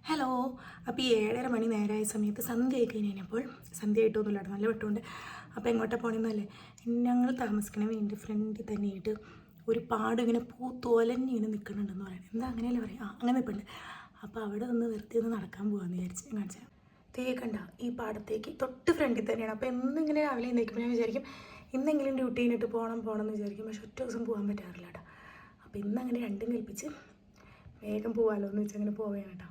Hello. അപ്പോൾ ഈ 7:30 മണി നേരമായ സമയത്ത് സന്ധ്യ ആയി കഴിഞ്ഞപ്പോൾ സന്ധ്യ ആയിട്ടൊന്നുമില്ല, നല്ല വെട്ടമുണ്ട്. അപ്പോൾ എങ്ങോട്ടാണ് പോകണമെന്നല്ലേ, ഞങ്ങൾ താമസിക്കണ വീടിൻ്റെ ഫ്രണ്ടിൽ തന്നെയായിട്ട് ഒരു പാടം ഇങ്ങനെ പൂത്തോലഞ്ഞിങ്ങനെ നിൽക്കുന്നുണ്ടെന്ന് പറയുന്നത്. എന്താ അങ്ങനെയല്ലേ പറയാം, അങ്ങനെ നിൽപ്പുണ്ട്. അപ്പോൾ അവിടെ ഒന്ന് വെറുതെ ഒന്ന് നടക്കാൻ പോകാമെന്ന് വിചാരിച്ച് കാണിച്ചാൽ തേക്കണ്ട ഈ പാടത്തേക്ക് തൊട്ട് ഫ്രണ്ടിൽ തന്നെയാണ്. അപ്പോൾ എന്നിങ്ങനെ രാവിലെ എഴുന്നേൽക്കുമ്പോൾ ഞാൻ വിചാരിക്കും ഇന്നെങ്കിലും ഡ്യൂട്ടി കഴിഞ്ഞിട്ട് പോകണം എന്ന് വിചാരിക്കും. പക്ഷെ ഒറ്റ ദിവസം പോകാൻ പറ്റാറില്ല കേട്ടോ. അപ്പോൾ ഇന്നങ്ങനെ രണ്ടും കൽപ്പിച്ച് വേഗം പോകാമല്ലോ എന്ന് വെച്ചാൽ അങ്ങനെ പോവുകയാണ് കേട്ടോ.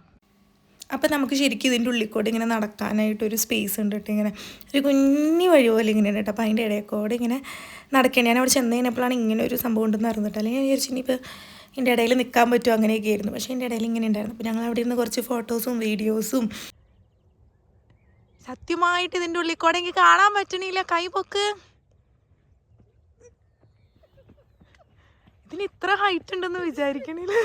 അപ്പോൾ നമുക്ക് ശരിക്കും ഇതിൻ്റെ ഉള്ളിൽ ഇങ്ങനെ നടക്കാനായിട്ടൊരു സ്പേസ് ഉണ്ട് കേട്ടോ. ഇങ്ങനെ ഒരു കുഞ്ഞി വഴി പോലെ ഇങ്ങനെ കേട്ടോ. അപ്പോൾ അതിൻ്റെ ഇടയിൽ ഇങ്ങനെ നടക്കേണ്ടി ഞാൻ അവിടെ ചെന്ന് കഴിഞ്ഞപ്പോഴാണ് ഇങ്ങനെ ഒരു സംഭവം ഉണ്ടെന്ന് അറിഞ്ഞിട്ട്. അല്ലെങ്കിൽ ഞാൻ വിചാരിച്ചു ഇനിയിപ്പോൾ ഇതിൻ്റെ ഇടയിൽ നിൽക്കാൻ പറ്റുമോ അങ്ങനെയൊക്കെ ആയിരുന്നു. പക്ഷേ എൻ്റെ ഇടയിൽ ഇങ്ങനെ ഉണ്ടായിരുന്നു. അപ്പോൾ ഞങ്ങൾ അവിടെ ഇരുന്ന് കുറച്ച് ഫോട്ടോസും വീഡിയോസും. സത്യമായിട്ട് ഇതിൻ്റെ ഉള്ളിൽ എനിക്ക് കാണാൻ പറ്റണില്ല. കൈ പൊക്ക്. ഇതിന് ഇത്ര ഹൈറ്റ് ഉണ്ടെന്ന് വിചാരിക്കണില്ല.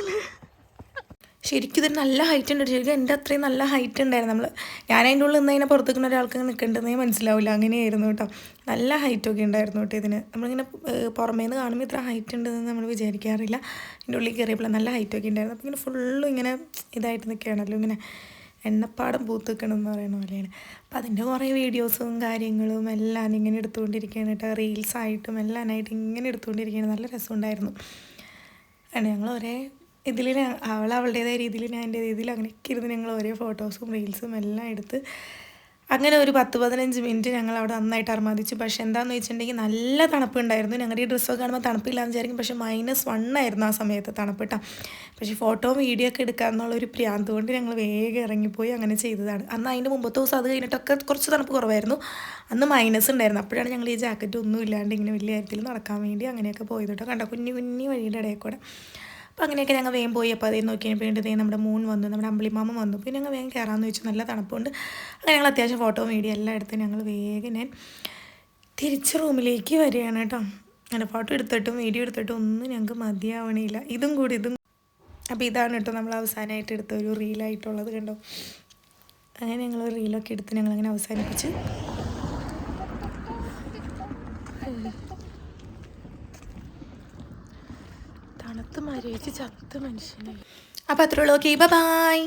ശരിക്കും ഇതൊരു നല്ല ഹൈറ്റ് ഉണ്ട്. ശരിക്കും എൻ്റെ അത്രയും നല്ല ഹൈറ്റ് ഉണ്ടായിരുന്നു. ഞാൻ അതിൻ്റെ ഉള്ളിൽ നിന്ന് അതിനെ പുറത്തേക്കുന്ന ഒരാൾക്ക് നിൽക്കേണ്ടതെന്നേ മനസ്സിലാവില്ല. അങ്ങനെയായിരുന്നു കേട്ടോ. നല്ല ഹൈറ്റൊക്കെ ഉണ്ടായിരുന്നു കേട്ടോ ഇതിന്. നമ്മളിങ്ങനെ പുറമേ നിന്ന് കാണുമ്പോൾ ഇത്ര ഹൈറ്റ് ഉണ്ടെന്ന് നമ്മൾ വിചാരിക്കാറില്ല. എൻ്റെ ഉള്ളിൽ കയറിയപ്പോൾ നല്ല ഹൈറ്റൊക്കെ ഉണ്ടായിരുന്നു. അപ്പോൾ ഇങ്ങനെ ഫുള്ളും ഇങ്ങനെ ഇതായിട്ട് നിൽക്കുകയാണല്ലോ, ഇങ്ങനെ എണ്ണപ്പാടം പൂത്ത് നിൽക്കണമെന്ന് പറയുന്ന പോലെയാണ്. അപ്പോൾ അതിൻ്റെ കുറേ വീഡിയോസും കാര്യങ്ങളും എല്ലാം ഇങ്ങനെ എടുത്തുകൊണ്ടിരിക്കുകയാണ് കേട്ടോ. റീൽസായിട്ടും എല്ലാമായിട്ട് ഇങ്ങനെ എടുത്തുകൊണ്ടിരിക്കുകയാണ്. നല്ല രസമുണ്ടായിരുന്നു. ഞങ്ങൾ ഒരേ ഇതിൽ അവളുടേതായ രീതിയിൽ ഞാൻ എൻ്റെ രീതിയിൽ അങ്ങനെയൊക്കെ ഇരുന്ന് ഞങ്ങൾ ഒരേ ഫോട്ടോസും റീൽസും എല്ലാം എടുത്ത് അങ്ങനെ ഒരു 10-15 മിനിറ്റ് ഞങ്ങൾ അവിടെ നന്നായിട്ട് അർമാദിച്ചു. പക്ഷേ എന്താണെന്ന് വെച്ചിട്ടുണ്ടെങ്കിൽ നല്ല തണുപ്പുണ്ടായിരുന്നു. ഞങ്ങളുടെ ഈ ഡ്രസ്സൊക്കെ കാണുമ്പോൾ തണുപ്പില്ലാന്ന് വിചാരിക്കും. പക്ഷേ -1 ആയിരുന്നു ആ സമയത്ത് തണുപ്പിട്ടാ. പക്ഷേ ഫോട്ടോയും വീഡിയോ ഒക്കെ എടുക്കാമെന്നുള്ളൊരു പ്രാന്ത് കൊണ്ട് ഞങ്ങൾ വേഗം ഇറങ്ങിപ്പോയി അങ്ങനെ ചെയ്തതാണ്. അന്ന് അതിൻ്റെ മുമ്പത്തെ ദിവസം അത് കഴിഞ്ഞിട്ടൊക്കെ കുറച്ച് തണുപ്പ് കുറവായിരുന്നു. അന്ന് മൈനസ് ഉണ്ടായിരുന്നു. അപ്പോഴാണ് ഞങ്ങൾ ഈ ജാക്കറ്റ് ഒന്നും ഇല്ലാണ്ട് ഇങ്ങനെ വലിയ കാര്യത്തിൽ നടക്കാൻ വേണ്ടി അങ്ങനെയൊക്കെ പോയത് കേട്ടോ. കണ്ടോ കുഞ്ഞു വഴിയുടെ ഇടയിൽ കൂടെ. അപ്പോൾ അങ്ങനെയൊക്കെ ഞങ്ങൾ വേഗം പോയി. അപ്പോൾ അതേ നോക്കി കഴിഞ്ഞപ്പോൾ നമ്മുടെ മൂൺ വന്നു, നമ്മുടെ അമ്പിളിമാമ വന്നു. പിന്നെ ഞങ്ങൾ വേഗം കയറാമെന്ന് വെച്ചു. നല്ല തണുപ്പുണ്ട്. അങ്ങനെ ഞങ്ങൾ അത്യാവശ്യം ഫോട്ടോ വീഡിയോ എല്ലാം എടുത്ത് ഞങ്ങൾ വേഗം ഞാൻ തിരിച്ച് റൂമിലേക്ക് വരികയാണ് കേട്ടോ. അങ്ങനെ ഫോട്ടോ എടുത്തിട്ടും വീഡിയോ എടുത്തിട്ടും ഒന്നും ഞങ്ങൾക്ക് മതിയാവണില്ല. ഇതും. അപ്പോൾ ഇതാണ് കേട്ടോ നമ്മൾ അവസാനമായിട്ട് എടുത്ത ഒരു റീലായിട്ടുള്ളത് കണ്ടോ. അങ്ങനെ ഞങ്ങൾ റീലൊക്കെ എടുത്ത് ഞങ്ങളങ്ങനെ അവസാനിപ്പിച്ച് തണുത്ത് മരവിച്ച് ചത്ത മനുഷ്യനായി. അപ്പോൾ അത്രയുള്ളൂ. Okay, by.